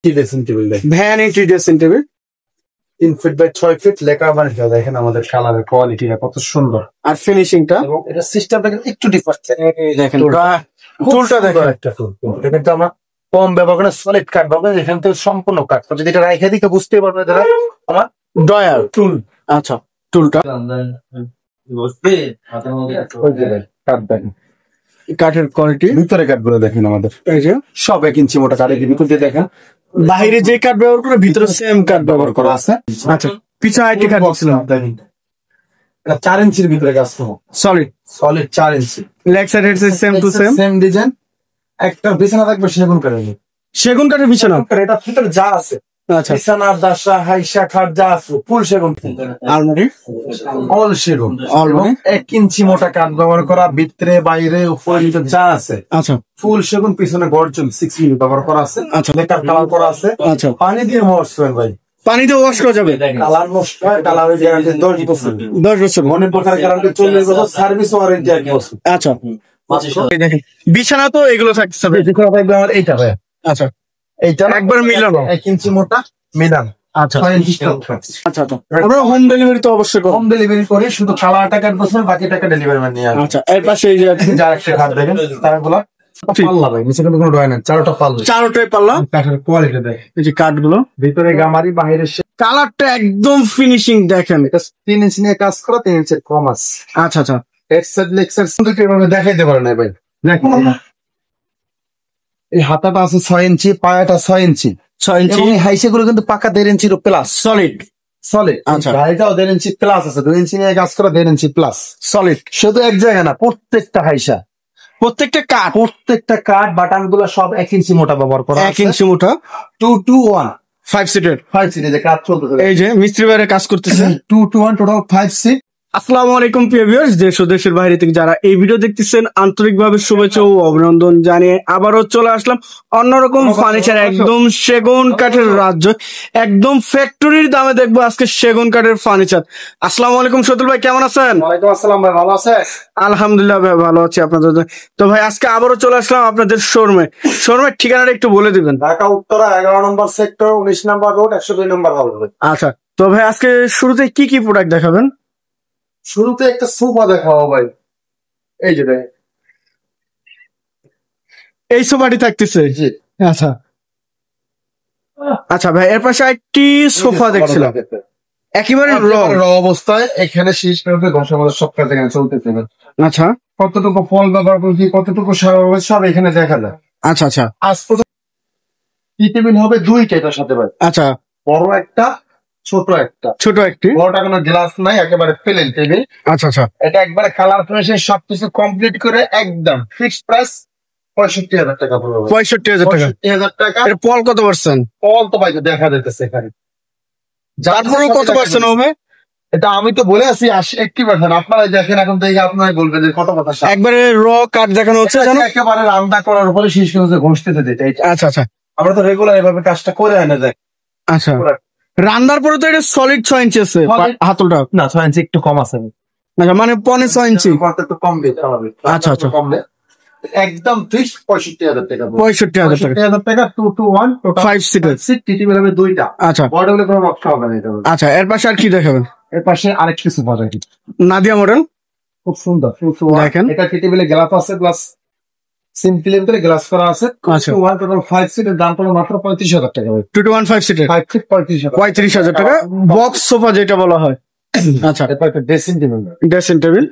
Dressing table vanity dressing table 3 feet by 6 feet লেখা মানে দেখেন আমাদের কালারের কোয়ালিটিটা কত সুন্দর আর ফিনিশিংটা এবং এটা সিস্টেমটা একটু ডিফারেন্ট দেখেন টুলটা দেখেন একটা টুল এটা কিন্তু আমরা কম ব্যবহার করে সলিড কাট ব্যবহার এখান থেকে সম্পূর্ণ কাট যদি এটা রাইখে দিকে বুঝতে পারবে যারা আমার ডয়ার টুল আচ্ছা টুলটা কাট দেখেন কাঠের কোয়ালিটি ভিতরে কাঠগুলো দেখেন আমাদের এই যে সব 1 ইঞ্চি মোটা কাঠ ভিতরে দেখেন বাইরে যে কাঠ ব্যবহার করে ভিতরে সেম কাঠ ব্যবহার করা করা আছে আচ্ছা পিছনে আইটি কাঠ দিছিলাম 4 ইঞ্চির ভিতরে কাজ করব solid solid 4 inch leg side head side same to same design একটা বিছানা থাকবে সেগুন কাঠের বিছানা এটা ভিতরে যা আছে আচ্ছা বিছানা দাসা হাইসা খাট যা আছে ফুল সেগুন আলমারি অল সেগুন অলরেডি 1 ইঞ্চি মোটা কাঠ ব্যবহার করা ভিতরে বাইরে উপরে নিচে যা আছে আচ্ছা ফুল সেগুন পিছনে গর্জন 6 মিলি ব্যবহার করা আছে আচ্ছা লেকার কালার করা আছে আচ্ছা পানি দিয়ে মরছেন ভাই পানিতে ওয়াশ করা যাবে কালার নষ্ট হয় কালারের গ্যারান্টি 10 বছর 10 বছর মনে প্রকার গ্যারান্টি 40 বছর সার্ভিস ওয়ারেন্টি 1 বছর আচ্ছা দেখেন বিছানা তো এগুলো থাকছে যেগুলো থাকবে আমার এইটা ভাই আচ্ছা এইটা একবার মিলানো 1 ইঞ্চি মোটা মিলান আচ্ছা 6 ইঞ্চি আচ্ছা আমরা হোম ডেলিভারি তো অবশ্যই করব হোম ডেলিভারি করে শুধু কালার টাকা বছর বাকি টাকা ডেলিভারি ম্যান নিয়ে আসবে আচ্ছা এর পাশে এই যে যার একটা খাট দেখেন তারগুলো পাল্লা ভাই নিচে কিন্তু কোনো ডয় না চারটা পাল্লা চারটাই পাল্লা কাঠের কোয়ালিটি দেখেন এই যে কাঠগুলো ভিতরে গামারি বাইরে কালারটা একদম ফিনিশিং দেখেন এটা 3 ইঞ্চি নিয়ে কাজ করা 3 ইঞ্চির কম আছে আচ্ছা আচ্ছা হেডসেট লেক্সার কিন্তু কিভাবে দেখাইতে পারে না ভাই দেখেন এই হাতাটা আছে 6 ইঞ্চি পায়াটা 6 ইঞ্চি 6 ইঞ্চি এবং এই হাইসেগুলো কিন্তু পাকা 1.5 ইঞ্চির প্লাস সলিড সলিড আচ্ছা। গাড়িটাও 1.5 ইঞ্চি প্লাস আছে 2 ইঞ্চি নিয়ে কাজ করা 1.5 ইঞ্চি প্লাস সলিড শুধু এক জায়গা না প্রত্যেকটা হাইসা প্রত্যেকটা কাঠ বাটন গুলো সব 1 ইঞ্চি মোটা ব্যবহার করা 1 ইঞ্চি মোটা 221 5 সিটের 5 সিট যে কাজ চলতেছে এই যে মিস্ত্রি বাইরে কাজ করতেছে 221 টোটাল 5 সিট আসসালামু আলাইকুম প্রিয় ভিউয়ার্স দেশ ও দেশের বাইরে থেকে যারা এই ভিডিও দেখতেছেন আন্তরিকভাবে শুভেচ্ছা ও অভিনন্দন জানিয়ে আবারও চলে আসলাম অন্যরকম ফার্নিচার একদম সেগুন কাঠের রাজ্য একদম ফ্যাক্টরির দামে দেখবো আজকে সেগুন কাঠের ফার্নিচার। আসসালামু আলাইকুম সতুল ভাই, কেমন আছেন? ওয়ালাইকুম আসসালাম ভাই, ভালো আছেন? আলহামদুলিল্লাহ ভাই ভালো আছি আপনাদের। তো ভাই আজকে আবারও চলে আসলাম আপনাদের শোরুমের ঠিকানাটা একটু বলে দিবেন। ঢাকা উত্তরা 11 নম্বর সেক্টর 19 নম্বর রোড 102 নম্বর হল। আচ্ছা, তো ভাই আজকে শুরুতে কি কি প্রোডাক্ট দেখাবেন? শুরুতে একটা সোফা দেখাবো ভাই, এই যে ভাই এই সোফাটি থাকতেছে। জি আচ্ছা আচ্ছা ভাই, এর পাশে একটি সোফা দেখছিলাম একেবারে র অবস্থায়, এখানে শীষ পেয়ে ঘষা মধ্যে সব কাজ এখানে চলতেছে। আচ্ছা, কতটুকু ফল ব্যবহার করছি কতটুকু সার সব এখানে দেখা যায়। আচ্ছা আচ্ছা, আজ প্রথম টেবিল হবে দুইটা এটার সাথে ভাই। আচ্ছা, বড় একটা ছোট একটা। ছোট একটি, বড়টা কোনো গ্লাস নাই, একেবারে প্লেন টেবিল। আচ্ছা আচ্ছা, এটা একবারে কালার ফিনিশিং সবকিছু কমপ্লিট করে একদম ফিক্সড প্রাইস 65,000 টাকা পড়বে। 65,000 টাকা। 65,000 টাকা। এর পল কত পার্সেন্ট? পল তো ভাই দেখা যাইতেছে এখানে। তারপরে কত পার্সেন্ট হবে? এটা আমি তো বলে আছি 80% আপনারা দেখেন, এখন থেকে আপনারা বলবেন যে কত কথা। একবারে র কাঠ দেখানো হচ্ছে, জানো একেবারে রান্না করার উপরে শীষ ঘষতে দিতে। আচ্ছা আচ্ছা, আমরা তো রেগুলার এভাবে কাজটা করে আনে যায়। আচ্ছা, রান্নার পরে তো এটা সলিড 6 ইঞ্চি আছে হাতলটা? না, 6 ইঞ্চি একটু কম আছে। আচ্ছা, মানে 6.5 ইঞ্চি একটু কম দিতে হবে। আচ্ছা আচ্ছা, একদম ফিক্স 65,000 টাকা। 65,000 টাকা। 221 5 সিটার সিট টিভি হবে দুইটা। আচ্ছা, বড়গুলো কোনো নকশা হবে না এটা। আচ্ছা, এর পাশে আর কি দেখাবেন? এর পাশে আরেকটা সোফা দেখি, নাদিয়া মডেল, খুব সুন্দর দেখেন। এটা টিভিলে গ্লাস আছে, প্লাস সিম্পল করে গ্লাস করা আছে। আচ্ছা, 5 সিটের দাম পড়বে মাত্র 35,000 টাকা। 215 সিটার 5 সিট 35,000 টাকা। বক্স সোফা যেটা বলা হয়। আচ্ছা, এরপর একটা dressing table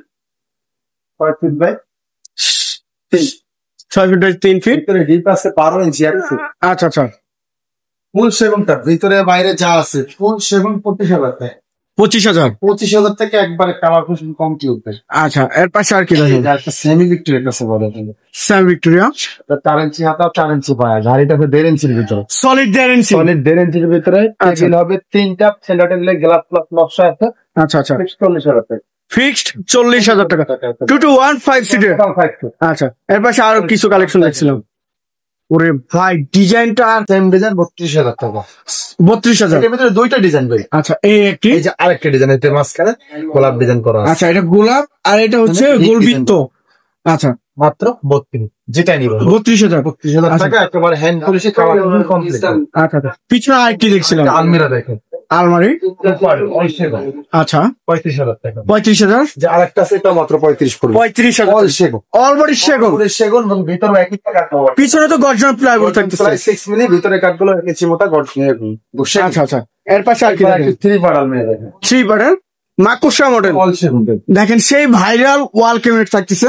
5 feet by 6 feet by 3 feet, ভিতরে ডিপ আছে 12 ইঞ্চি। আচ্ছা আচ্ছা, ফুল সেগুনটা ভিতরে বাইরে যা আছে ফুল সেগুন 25,000 টাকা। 25,000 থেকে একবারে কালার ফুশন কম কি উঠবে। আচ্ছা, এর পাশে আর কি দেখেন? একটা সেমি ভিক্টোরিয়া কাছে বলে সেমি ভিক্টোরিয়া 4 ইঞ্চি হাতা 4 ইঞ্চি পায়া, গাড়িটা 1.5 ইঞ্চির ভিতরে, সলিড 1.5 ইঞ্চি ভিতরে। টেবিল হবে 3টা, সেন্টার টেবিলে গ্লাস প্লাস নকশা আছে। আচ্ছা আচ্ছা, 40,000 টাকা ফিক্সড 40,000 টাকা। 215 সিটের। আচ্ছা, এর পাশে আরো কিছু কালেকশন দেখছিলাম। ওরে ভাই, ডিজাইনটা সেম ডিজাইন 32,000 টাকা। 32,000 এর ভিতরে দুইটা ডিজাইন ভাই। আচ্ছা, এই একটি, এই যে আরেকটা ডিজাইন, এতে মাঝখানে গোলাপ ডিজাইন করা আছে। আচ্ছা, এটা গোলাপ আর এটা হচ্ছে গোলবৃত্ত। আচ্ছা, মাত্র 32, যেটাই নিবেন 32,000। 32,000 টাকা একেবারে হ্যান্ড পলিশে কালার কমপ্লিট। আচ্ছা, পিছনে আরেকটি দেখছিলাম, আলমিরা দেখেন, আলমারি। আচ্ছা, 35,000 টাকা। 35,000। যে আরেকটা আছে এটা মাত্র 35 পড়বে। 35,000 অল সেগুন, অলবডি সেগুন। সেগুন এবং ভিতরে একই টাকা কভার। পিছনে তো গর্জন প্লাইউড থাকতেছে। প্রায় 6 মিলি, ভিতরে কাঠগুলো একই মোটা গর্জন। আচ্ছা আচ্ছা, এর পাশে আর কি দেখেন? 3 পার আলমিরা দেখেন, 3 বাটন মাকুসা মডেল। অল সেগুন দেখেন সেই ভাইরাল ওয়াল ক্যাবিনেট থাকতেছে,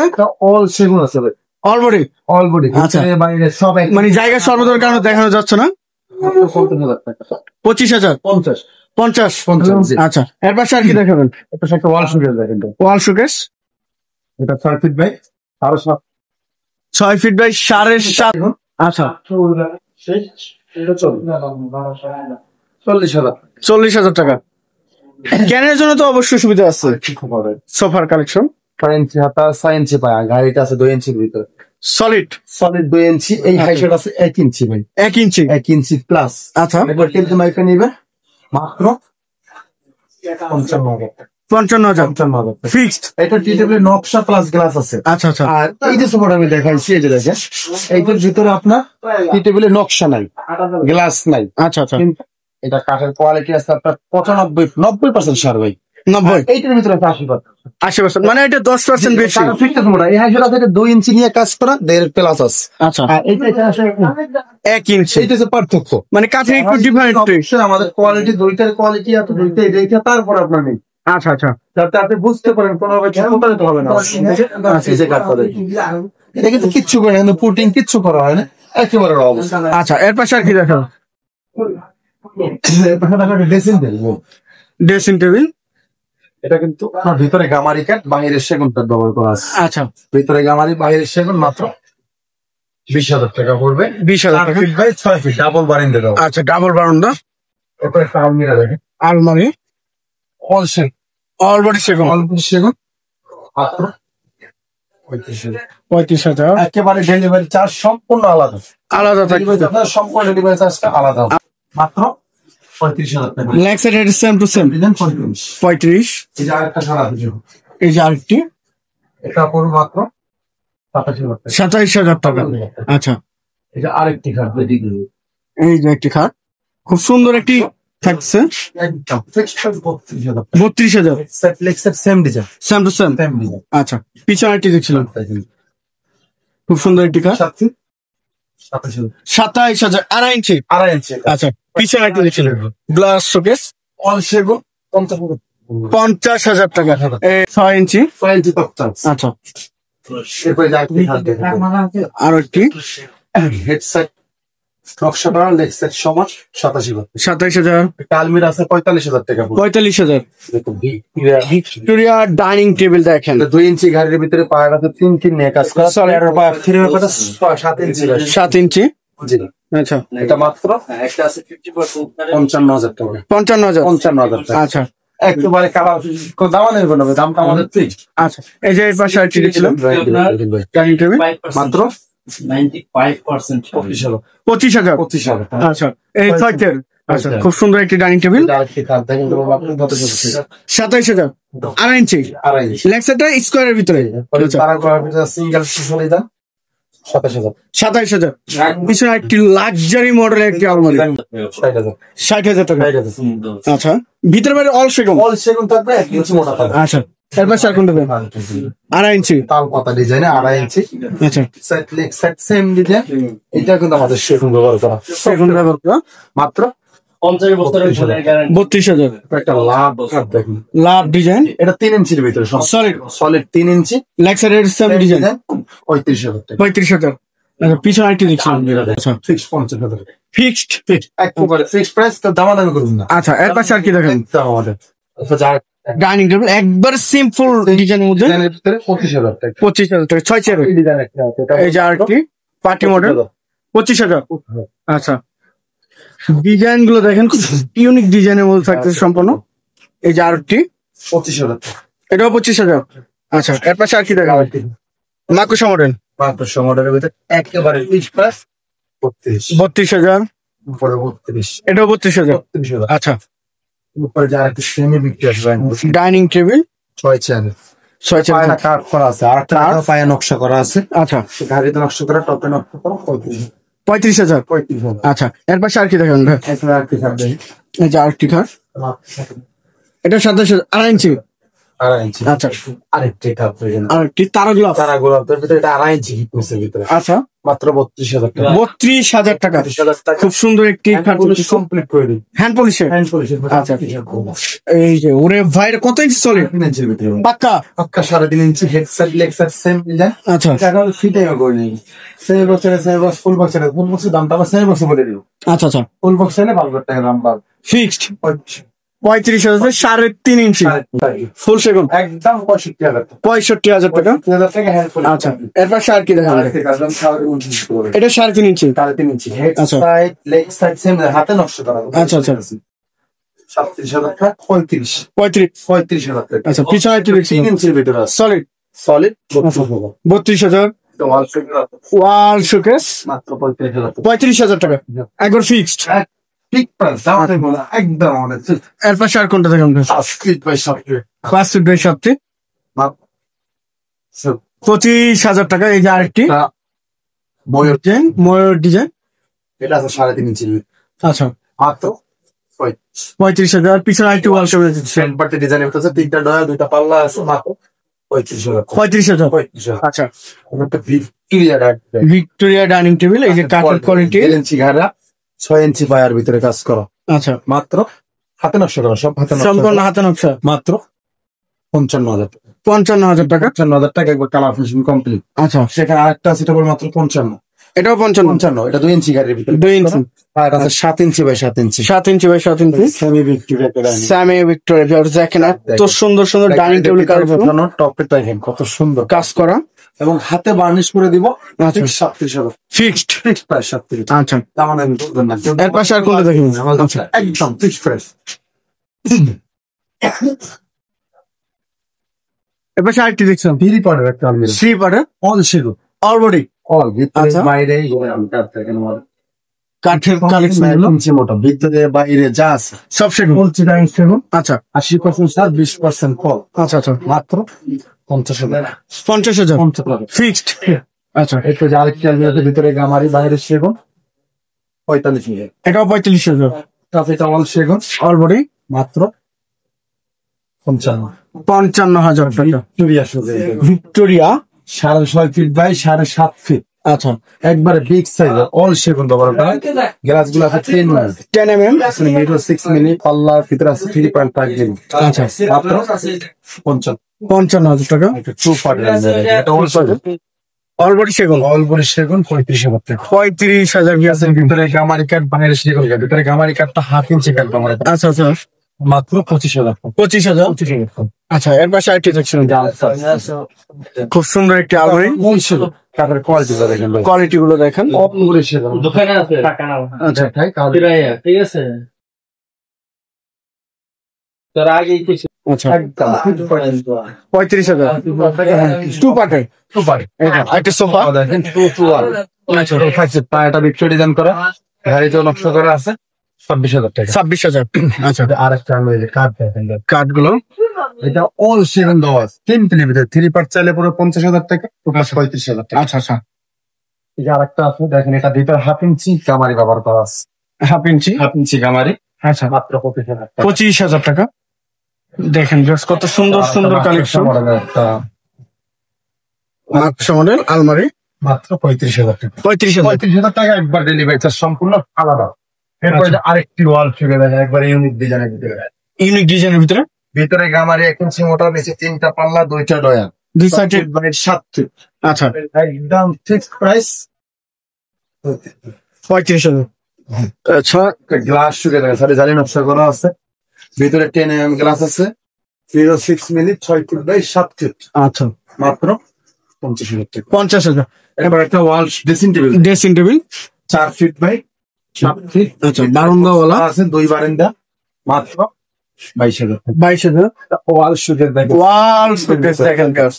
অল সেগুন আছে ভাই, অলবডি। All body. আচ্ছা। বাইরে সব এক মানে জায়গা স্বল্পতার কারণে দেখানো যাচ্ছে না। 50,000 টাকা। 25,000। 50 50। আচ্ছা, এর পাশে আর কি দেখাবেন? এটা একটা ওয়াল শুকিয়ে দেখেন, ওয়াল শোকেস। এটা 6 ফিট বাই 7.5। 6 feet by 7.5। আচ্ছা, 40,000 টাকা। ক্যানের জন্য তো অবশ্যই সুবিধা আছে। সোফার কালেকশন 6 ইঞ্চি হাতা, 6 ইঞ্চি পায়া, গাড়িটা আছে 2 ইঞ্চির ভিতরে, সলিড। সলিড 2 ইঞ্চি। এই হাইট আছে 1 ইঞ্চি ভাই, 1 ইঞ্চি। 1 ইঞ্চি প্লাস। আচ্ছা, একবার টেলতে মাইকা নিবে মাত্র 55,000 টাকা। 55,000 55,000 টাকা। ফিক্সড। এটা টি টেবিলের নকশা প্লাস গ্লাস আছে। আচ্ছা আচ্ছা, আর এই যে সোফাটা আমি দেখাইছি, এই যে দেখেন, এইটার ভিতরে আপনার টি টেবিলের নকশা নাই, গ্লাস নাই। আচ্ছা আচ্ছা, কিন্তু এটা কাঠের কোয়ালিটি আছে আপনার 90% সার ভাই। 90। এইটার ভিতরে আছে 80%। 80%, মানে এটা 10% বেশি। ফিক্সড মোটা। এই হাইট আছে 2 ইঞ্চি নিয়ে কাজ করা, 1.5 প্লাস আছে। আচ্ছা, আর এইটা আছে 1 ইঞ্চি। এইটা হচ্ছে পার্থক্য। মানে কাঠের একটু ডিফারেন্ট। অবশ্যই আমাদের কোয়ালিটি, দুইটার কোয়ালিটি আছে, দুইটাই দেখে তারপর আপনার নেই, আচ্ছা আচ্ছা, যাতে আপনি বুঝতে পারেন কোনোভাবে ঠকাতে হবে না। এই যে কাঠটা দেখি, এটা কিন্তু কিচ্ছু করে না, পুটিং কিচ্ছু করা হয় না, একেবারে র অবস্থা। আচ্ছা, এর পাশে আর কি দেখাবো? Dressing table. Dressing table. এটা কিন্তু ভিতরে গামারি কাঠ, বাইরের সেগুন কাঠ ব্যবহার করা আছে। আচ্ছা, ভিতরে গামারি, বাইরের সেগুন, মাত্র 20,000 টাকা পড়বে। 20,000 টাকা। 4 ফিট বাই 6 ফিট ডাবল বারিন্দা দাও। আচ্ছা, ডাবল বারান্দা। এরপর একটা আলমিরা দেখেন, আলমারি অল সেগুন, অলবডি সেগুন। অল সেগুন, মাত্র 35,000। 35,000 একেবারে ডেলিভারি চার্জ সম্পূর্ণ আলাদা, আলাদা থাকবে। ডেলিভারি আপনার সম্পূর্ণ ডেলিভারি চার্জটা আলাদা হবে। মাত্র 35,000 টাকা। Leg side same to same design 35। 35। এই যে আরেকটা খারাপ হয়েছে, এই যে আরেকটি এটা পড়বে মাত্র 27,000 টাকা। 27,000 টাকা। আচ্ছা, এই যে আরেকটি খারাপ, এই যে একটি খাট, খুব সুন্দর একটি থাকছে। একদম ফিক্সড 32,000 টাকা। 32,000 set leg set same design, same to same. Same design. আচ্ছা, পিছনে একটি দেখছিলাম, খুব সুন্দর একটি খাট। 27,000। 27,000 2.5 ইঞ্চি। 2.5 ইঞ্চি। আচ্ছা, পিছনে একটি দেখছিলাম, গ্লাস শোকেস। অল সেগুন 50,000। 50,000 টাকা। 6 ইঞ্চি। 6 ইঞ্চি টপ চার্জ। আচ্ছা, এরপরে যে আরেকটি খাট দেখেন, আরো একটি হেড সেট নকশা করা, লেগ সেট সমান 87,000। 27,000। একটা আলমিরা আছে 45,000 টাকা পড়বে। 45,000। দেখুন, ভিক্টোরিয়া ডাইনিং টেবিল দেখেন, 2 ইঞ্চি গাড়ির ভিতরে পায়ের হাতে 3 নিয়ে কাজ করা। Solid। আর পায়ে 7 ইঞ্চি। 7 ইঞ্চি। জি, আচ্ছা, এটা মাত্র 55,000 টাকা। 55,000। 55,000 টাকা। আচ্ছা একেবারে কালার দামা নেবে না, দামটা আমাদের ফিক্স। আচ্ছা, এই যে এর পাশে আরেকটি দেখছিলাম, ডাইনিং টেবিল, মাত্র 95% 25,000। 25,000। 25,000। আচ্ছা, এই ছয়টের। আচ্ছা, খুব সুন্দর একটি ডাইনিং টেবিল, আরেকটি খাট দেখেন তো বাবা, আপনি কত বলছেন? 27,000। 2.5 ইঞ্চি। 2.5 ইঞ্চি। লেগ সাইডটা স্কোয়ারের ভিতরে। আচ্ছা, তারা করার ভিতরে সিঙ্গেল সুসলি দাম 27,000। 27,000। পিছনে একটি লাক্সারি মডেলের একটি আলমারি, 60,000। 60,000 টাকা। 60,000। আচ্ছা, ভিতরে বাইরে অল সেগুন। অল সেগুন থাকবে, 1 ইঞ্চি মোটা থাকবে। আচ্ছা, এর পাশে আর কোনটা দেবেন? 2.5 ইঞ্চি। তাল পাতা ডিজাইনে 2.5 ইঞ্চি। আচ্ছা, set leg set same design. এটা কিন্তু আমাদের সেগুন ব্যবহার করা। সেগুন ব্যবহার করা। মাত্র 50 বছরের ফোনের গ্যারান্টি। 32,000। একটা লাভ কাট দেখুন, লাভ ডিজাইন, এটা 3 ইঞ্চির ভিতরে সলিড। সলিড 3 ইঞ্চি। লেগ সাইডের সেম ডিজাইন, 35,000 টাকা। 35,000। আচ্ছা, পিছনে আরেকটি দেখছিলাম। আচ্ছা, ফিক্স 50,000। ফিক্সড। একেবারে ফিক্স প্রাইস, তো দামাদামি করুন না। আচ্ছা, এর পাশে আর কি দেখেন? একদম আমাদের ডাইনিং টেবিল একবার সিম্পল ডিজাইনের মধ্যে, ডিজাইনের ভিতরে 25,000 টাকা। 25,000 টাকা। 6 চেয়ার। এই ডিজাইন একটা আছে, এটা এই যে আরেকটি পার্টি মডেল, 25,000। আচ্ছা, ডিজাইন গুলো দেখেন, খুব ইউনিক ডিজাইনের মধ্যে থাকতেছে সম্পূর্ণ। এই যে আরেকটি, 25,000 টাকা। এটাও 25,000। আচ্ছা, এর পাশে আর কি দেখেন? মাকুসা মডেল, 500 মডেলের ভিতরে একেবারে ফিক্স প্রাইস 32। 32,000। উপরে 32। এটাও 32,000। 32,000। আচ্ছা, উপরে যা একটা সেমি বিক্রি আসবে ডাইনিং টেবিল, 6 চেয়ার, ছয় চার পায়রা কাট করা আছে, আর একটা পায়ে নকশা করা আছে। আচ্ছা, গাড়িতে নকশা করা, টপে নকশা করা, 35,000। 35,000। আচ্ছা, এরপর আর কি দেখেন ভাই? এছাড়া আর কি থাকবে? এই যে আরেকটি খাট, এটা 27,000, 2.5 ইঞ্চি। 2.5 ইঞ্চি। আচ্ছা, আরেকটি থাকবে এখানে। আরেকটি তারা গোলাপ। তারা গোলাপের ভিতরে এটা 2.5 ইঞ্চি হিট হচ্ছে ভিতরে। আচ্ছা, মাত্র 32,000 টাকা। 32,000 টাকা। 32,000 টাকা। খুব সুন্দর একটি খাট, কমপ্লিট করে দিই। হ্যান্ড পলিশের। হ্যান্ড পলিশের। আচ্ছা, এই যে ওরে ভাই, এটা কত ইঞ্চি চলে? 3 ইঞ্চির ভিতরে। পাক্কা পাক্কা 3.5 inch head side leg side same design. আচ্ছা এটা ফিটে করে নিই। সেমি বক্সের ফুল বক্সের দামটা আমরা সেমি বক্সে বলে দিব। আচ্ছা আচ্ছা, ফুল বক্স হলে 12,000 টাকা দাম পাবে। ফিক্সড 35,000, 3.5 ইঞ্চি ফুল সেগুন, একদম 65,000 টাকা। 65,000 টাকা। 65,000 টাকা হ্যান্ড পলিশ। আচ্ছা, এরপর আর কি দেখেন? এটা 3.5 ইঞ্চি। 3.5 ইঞ্চি হেড আচ্ছা। সাইড লেগ সাইড সেম হাতে নকশা করা। আচ্ছা আচ্ছা, 37,000 টাকা। 35,000। টাকা। আচ্ছা, পিছনে একটু দেখছি, 3 ইঞ্চির ভিতরে আছে। Solid solid 32,000। 32,000। ওয়াল ফিগার ওয়াল শোকেস মাত্র 35,000 টাকা। 35,000 টাকা, একবার ফিক্সড। ঠিক প্রাইস দাম বলা একদম অনেক। এরপর আর কোনটা দেখেন? 5 বাই 7 5 ফিট বাই 7। মাত্র 25,000 টাকা। এই যে আরেকটি ময়ূর ডিজাইন, ময়ূর ডিজাইন। এটা আছে 3.5 ইঞ্চি। আচ্ছা, মাত্র 35,000। পিছনে আরেকটি ওয়াল শোকেস দিচ্ছে, ফ্রন্ট পার্টি ডিজাইন হচ্ছে 3টা ডয়া 2টা পাল্লা আছে। মাত্র 35,000। 35,000। 35,000। আচ্ছা, একটা ভিক্টোরিয়া ভিক্টোরিয়া ডাইনিং টেবিল। এই যে কাঠের কোয়ালিটি। 1 ইঞ্চি ঘাড়া, 6 ইঞ্চি পায়ার ভিতরে কাজ করা। আচ্ছা, মাত্র হাতে নকশা করা, সব হাতে নকশা সম্পূর্ণ করা। হাতে নকশা। মাত্র 55,000 টাকা। 55,000 টাকা। 55,000 টাকা একবার কালার ফিনিশিং কমপ্লিট। আচ্ছা, সেখানে আরেকটা আছে, এটা মাত্র 55। এটাও 55। 55 এটা 2 ইঞ্চি গাড়ির ভিতরে। 2 ইঞ্চি। আর এটা আছে 7 inch by 7 inch. 7 inch by 7 inch. Semi Victoria dining. Semi Victoria. দেখেন এত সুন্দর সুন্দর ডাইনিং টেবিল টপে দেখেন কত সুন্দর কাজ করা, এবং হাতে বার্নিশ করে দিব। আচ্ছা। 37,000 ফিক্সড। Fix price 37,000। আচ্ছা, তার মানে আমি বলবেন না এর পাশে আর কোনটা দেখবেন? আচ্ছা, একদম ফিক্স প্রাইস। এর পাশে আরেকটি দেখছেন, 3 পার্টের একটা আলমিরা। 3 পার্টের অল সেগুন। অলরেডি অল ভিতরে আচ্ছা। বাইরে দেখেন আমাদের কাঠের কালেকশন গুলো ইঞ্চি মোটা, ভিতরে বাইরে যা আছে সব সেগুন। ফুল চিটাং সেগুন। আচ্ছা 80% সার, 20% ফল। আচ্ছা আচ্ছা, মাত্র 50,000। 50,000 50,000 ফিক্সড। আচ্ছা, একটু যে আরেকটি আলমিরাতে ভিতরে গামারি, বাইরে সেগুন, 45,000। এটাও 45,000 তাতে এটা অল সেগুন। অলরেডি মাত্র 55। 55,000 টাকা। ভিক্টোরিয়া সুজে ভিক্টোরিয়া 6.5 ফিট বাই 7.5 ফিট, আচ্ছা, একবারে বিগ সাইজের অল সেগুন ব্যবহারটা। গ্লাস গুলো আছে 10 mm, 10 mm। মিটার 6 মিলি, পাল্লার ভিতরে আছে 3.5 মিলি। আচ্ছা, মাত্র 55। 55,000 টাকা। একটা 2 পার্টের এটা অল সেগুন। অলরেডি সেগুন। অল বডি সেগুন 35,000 টাকা। 35,000 আছে ভিতরে গামারি কাঠ, বাইরে সেগুন কাঠ। ভিতরে গামারি কাঠটা 1/2 ইঞ্চি কাঠ গামারি কাঠ। আচ্ছা আচ্ছা, মাত্র 25,000 টাকা। 25,000। আচ্ছা, এর পাশে আরেকটি দেখছেন, খুব সুন্দর একটি আলমারি। অল সেগুন কাঠের কোয়ালিটিটা দেখেন ভাই। কোয়ালিটি গুলো দেখেন। অল বডি সেগুন। দোকানে আছে টাকা নাও। আচ্ছা, দেখাই কাঠ। ঠিক আছে, তোর আগেই কিছু আচ্ছা, একদম 35,000। 2 পার্টের। 2 পার্ট। একটা সোফা। দেখেন 2 খাইছে পায়াটা ভিক্টোরিয়া ডিজাইন করা, গাড়িতেও নকশা করা আছে। 26,000 টাকা। 26,000। আচ্ছা, আর একটা আমি এই যে কাঠ দেখেন, কাঠগুলো এটা অল সেগুন দেওয়া আছে। 10 মিলিমিটার 3 পার্ট চাইলে পুরো 50,000 টাকা, 35,000 টাকা। আচ্ছা আচ্ছা, এই যে আরেকটা আছে দেখেন, এটা ভিতরে 1/2 ইঞ্চি গামারি ব্যবহার করা আছে। 1/2 ইঞ্চি। 1/2 ইঞ্চি গামারি। আচ্ছা, মাত্র 25,000 টাকা। 25,000 টাকা। দেখেন just কত সুন্দর সুন্দর কালেকশন। একটা মাক্স মডেল আলমারি মাত্র 35,000 টাকা। 35,000। 35,000 টাকা একবার ডেলিভারি চার্জ সম্পূর্ণ আলাদা। এরপরে যে আরেকটি ওয়াল ফিরে দেখেন, একবার ইউনিক ডিজাইনের ভিতরে। ইউনিক ডিজাইনের ভিতরে ভিতরে গামারি 1 ইঞ্চি মোটা, নিচে 3টা পাল্লা, 2টা ডয়া, 2 সাইডে। 7 ফিট। আচ্ছা, একদম ফিক্সড প্রাইস। 35,000। আচ্ছা, গ্লাস শুকে দেখেন, সাথে জালি নকশা করা আছে। ভিতরে 10 mm গ্লাস আছে। 06 মিলি, 6 ফিট বাই 7 ফিট। আচ্ছা, মাত্র 25,000 টাকা। 50,000। এবার একটা wall dressing table dressing table 4 feet by 7 feet. আচ্ছা, বারান্দাওয়ালা আছে 2 বারান্দা। মাত্র 22,000 টাকা। 22,000। ওয়াল শুকে দেখেন, ওয়াল শোকেস দেখেন guys।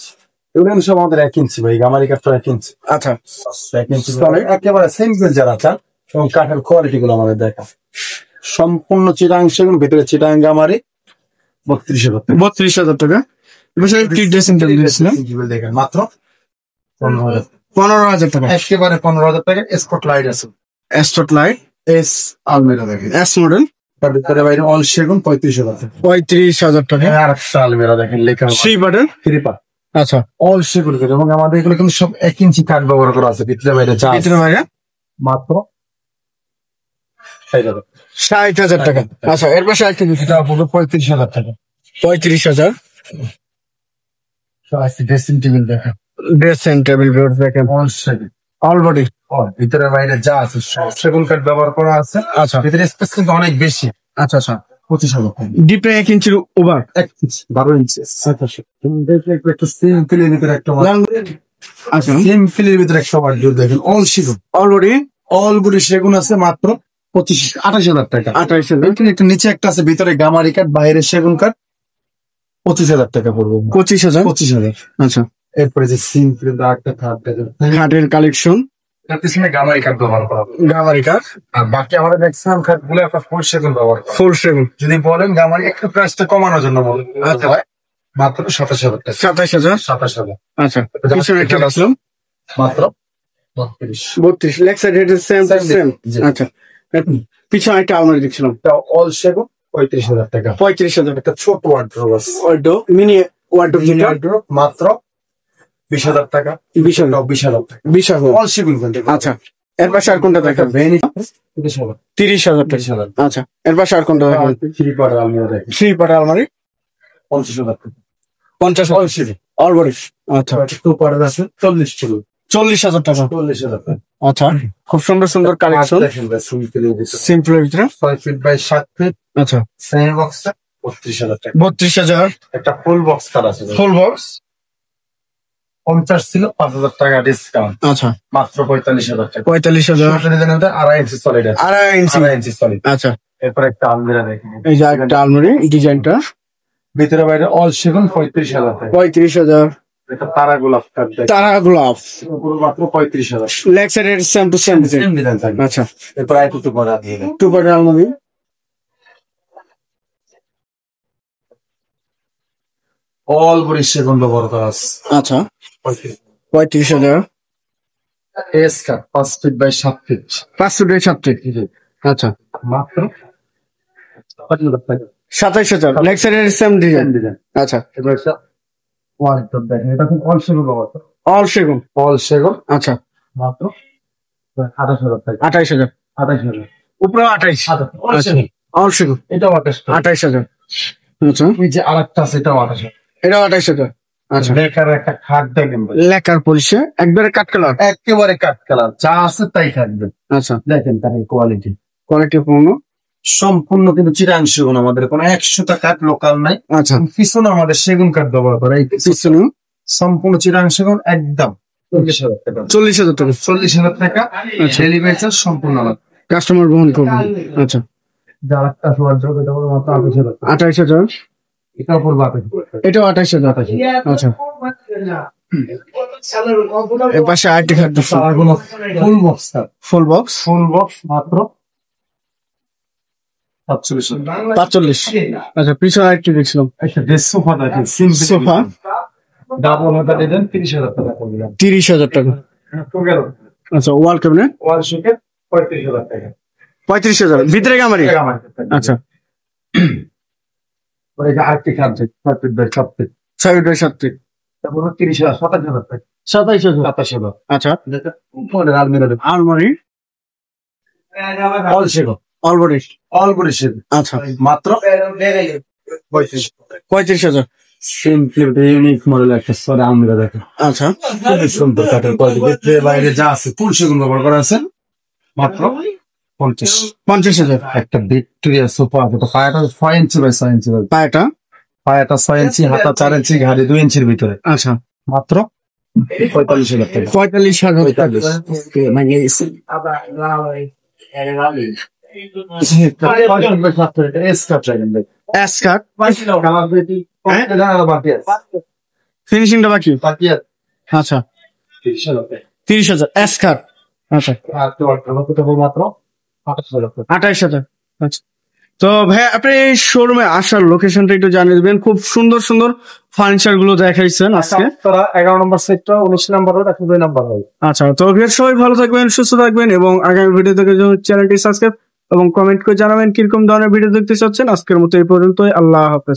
এগুলো সব আমাদের 1 ইঞ্চি ভাই, গামারি কাঠটা 1 ইঞ্চি। আচ্ছা, 1 ইঞ্চি একেবারে সিম্পল যারা চান, এবং কাঠের কোয়ালিটি গুলো আমাদের দেখা সম্পূর্ণ চিটাং সেগুন, ভিতরে চিটাং গামারি। 32,000 টাকা। 32,000 টাকা। বসে কি ড্রেসিং টেবিল দিয়েছিলাম টেবিল দেখেন মাত্র 15,000, 15,000 টাকা। একেবারে 15,000 টাকা। স্পট লাইট আছে, স্পট লাইট এস আলমিরা দেখেন, এস মডেল তার ভিতরে বাইরে অল সেগুন 35,000 টাকা। 35,000 টাকা। আর একটা আলমিরা দেখেন লেখা সেই মডেল। ক্রিপা, আচ্ছা, অল সেগুন করে, এবং আমাদের এগুলো কিন্তু সব 1 ইঞ্চি কাঠ ব্যবহার করা আছে ভিতরে বাইরে যা আছে। ভিতরে বাইরে মাত্র 60,000, 60,000 টাকা। আচ্ছা, এর পাশে একটা এটা পড়বে 35,000 টাকা। 35,000। ড্রেসিং টেবিল দেখেন, ড্রেসিং টেবিল দেখেন অল সেগুন, অল বডি। ভিতরে বাইরে যা আছে সব সেগুন কাঠ ব্যবহার করা আছে। আচ্ছা ভিতরে স্পেস কিন্তু অনেক বেশি। আচ্ছা আচ্ছা। 25,000 টাকা। ডিপে 1 ইঞ্চির ওভার, 1 ইঞ্চি 12 ইঞ্চি। একটা সিম্পলের ভিতরে একটা আচ্ছা সিম্পলের ভিতরে একটা ওয়ার্ডরোব দেখেন, অল সেগুন, অল বডি। অল গুলি সেগুন আছে মাত্র 28,000 টাকা। 28,000। এখানে একটা নিচে একটা আছে, ভিতরে গামারি কাঠ, বাইরে সেগুন কাঠ, 25,000 টাকা পড়বে। 25,000। 25,000। আচ্ছা, এরপরে যে সিম্পল একটা খাট দেখেন, খাটের কালেকশন, তার পিছনে গামারি কাঠ ব্যবহার করা হবে। গামারি কাঠ, আর বাকি আমাদের ম্যাক্সিমাম খাট গুলো একটা ফুল সেগুন ব্যবহার করা হয়। ফুল সেগুন। যদি বলেন গামারি একটু প্রাইসটা কমানোর জন্য বলেন, আচ্ছা। মাত্র 27,000 টাকা। 27,000। 27,000 আচ্ছা, পিছনে একটা রাখলাম মাত্র 32। 32। Leg side head same to same. জি। আচ্ছা, পিছনে একটা আলমারি দেখছিলাম, অল সেগুন 35,000 টাকা। 35,000 টাকা। একটা ছোট ওয়ার্ডরোব আছে, ওয়ার্ডো মিনি ওয়ার্ডরোব যেটা, ওয়ার্ডরোব মাত্র 20,000 টাকা। 20,000। 20,000 টাকা। 20,000। অল সেগুন কিন্তু। আচ্ছা, এর পাশে আর কোনটা দেখাবেন? 30,000 30,000 টাকা। আচ্ছা, এর পাশে আর কোনটা দেখাবেন? 3 পার আলমিরা দেখেন, 3 পার আলমারি, 50,000 টাকা। 50,000। অল সেগুন। All body. আচ্ছা, 2 পার আছে 40,000 টাকা। 40,000 টাকা। 40,000 টাকা। আচ্ছা, খুব সুন্দর সুন্দর কালেকশন। দেখেন ভাই, সিম্পলের ভিতরে সিম্পলের ভিতরে। 6 ফিট বাই 7 ফিট আচ্ছা, সেমি বক্সটা 32,000 টাকা। 32,000। একটা ফুল বক্স কার আছে, ফুল বক্স। 50 ছিল, 5,000 টাকা ডিসকাউন্ট, আচ্ছা, মাত্র 45,000 টাকা। 45,000। 2.5 ইঞ্চি সলিড আছে, 2.5 ইঞ্চি। 2.5 ইঞ্চি সলিড। আচ্ছা, এরপর একটা আলমিরা দেখেন, এই যে একটা আলমারি ডিজাইনটা, ভিতরে বাইরে অল সেগুন 35,000 টাকা। 35,000। এটা তারা গোলাপ কাঠ দেখেন, তারা গোলাপ, পুরো মাত্র 35,000। Leg side same to same. Same design থাকবে। আচ্ছা, এরপর আই টু করা দিয়ে দেন, 2 পার আলমারি, অল বডি সেগুন ব্যবহার করা আছে। আচ্ছা, 35,000। এস কাঠ 5 ফিট বাই 7 ফিট 5 ফুটের 7 ফিট। আচ্ছা, মাত্র 25,000 টাকা। 27,000। Leg side same design. Design. আচ্ছা, এবার একটা ওয়ার্ডরোব দেখেন, এটা কিন্তু অল সেগুন ব্যবহার করা। অল সেগুন। অল সেগুন আচ্ছা, মাত্র 28,000 টাকা। 28,000। 28,000। উপরে 28। অল সেগুন। অল সেগুন। এটাও 28,000। 28,000। আচ্ছা, ওই যে আরেকটা আছে, এটাও 28,000। এটা 28,000। আচ্ছা, লেখার একটা খাট দেখেন ভাই, লেকার পলিশে একবারে কাট কালার। একেবারে কাঠ কালার, যা আছে তাই থাকবে। আচ্ছা, দেখেন তার কোয়ালিটি কোয়ালিটি পূর্ণ। সম্পূর্ণ কিন্তু চিরাং সেগুন, আমাদের কোনো 100টা কাঠ লোকাল নাই। আচ্ছা, পিছনে আমাদের সেগুন কাঠ ব্যবহার করা, এই পিছনে সম্পূর্ণ চিরাং সেগুন, একদম 40,000 টাকা। 40,000 টাকা। 40,000 টাকা ডেলিভারি চার্জ সম্পূর্ণ আলাদা। কাস্টমার বহন করবে। আচ্ছা, যার একটা ওয়ার্ডরোব, এটা হলো মাত্র 28,000 টাকা। 28,000। এটা উপর 28,000 এটাও 28,000। আচ্ছা, এর পাশে আরেকটি খাট দেখছি, full box, full box, full box মাত্র 47,000 টাকা। 45। আচ্ছা, পিছনে আরেকটি দেখছিলাম, একটা ড্রেস সোফা দেখেন, সিম্পল সোফা, ডাবল হাতা ডিজাইন, 30,000 টাকা পড়বে। 30,000 টাকা। আচ্ছা, ওয়াল ক্যাবিনেট, ওয়াল শোকেস 35,000 টাকা। 35,000। ভিতরে গামারি। আচ্ছা, ওই যে আরেকটি খাট আছে 6 feet by 7 feet, 6 feet by 7 feet, তারপর 30,000, 27,000 টাকা। 27,000। 27,000। আচ্ছা, উপরে আলমিরা দেখেন, আলমারি, অল সেগুন, অল বডি। অল বডি সেগুন, আচ্ছা, মাত্র 35,000। 35,000। সিম্পলি ইউনিক মডেল একটা সরে আলমিরা দেখেন, আচ্ছা, খুবই সুন্দর কাঠের কোয়ালিটি, ভিতরে বাইরে যা আছে ফুল সেগুন ব্যবহার করা আছে, মাত্র 50,000। 50,000। একটা ভিক্টোরিয়া সোফা আছে, পায়াটা 6 ইঞ্চি বাই 6 ইঞ্চি, পায়টা। পায়াটা 6 ইঞ্চি, হাতা 4 ইঞ্চি, ঘাড়ি 2 ইঞ্চির ভিতরে, আচ্ছা, মাত্র 45,000 টাকা। 45,000। এসকাট ফিনিশিংটা বাকি। আচ্ছা, 30,000। এসকাট। আচ্ছা, 28,000। আচ্ছা, তো ভাই আপনি এই শোরুমে আসার লোকেশনটা একটু জানিয়ে দিবেন। খুব সুন্দর সুন্দর ফার্নিচার গুলো দেখাইছেন আজকে। তারা 11 নম্বর সেক্টর 19 নম্বর রোড 2 নম্বর রোড। আচ্ছা, তো সবাই ভালো থাকবেন, সুস্থ থাকবেন এবং আগামী ভিডিও থেকে চ্যানেলটি সাবস্ক্রাইব এবং কমেন্ট করে জানাবেন কিরকম ধরনের ভিডিও দেখতে চাচ্ছেন। আজকের মতো এই পর্যন্তই, আল্লাহ হাফেজ।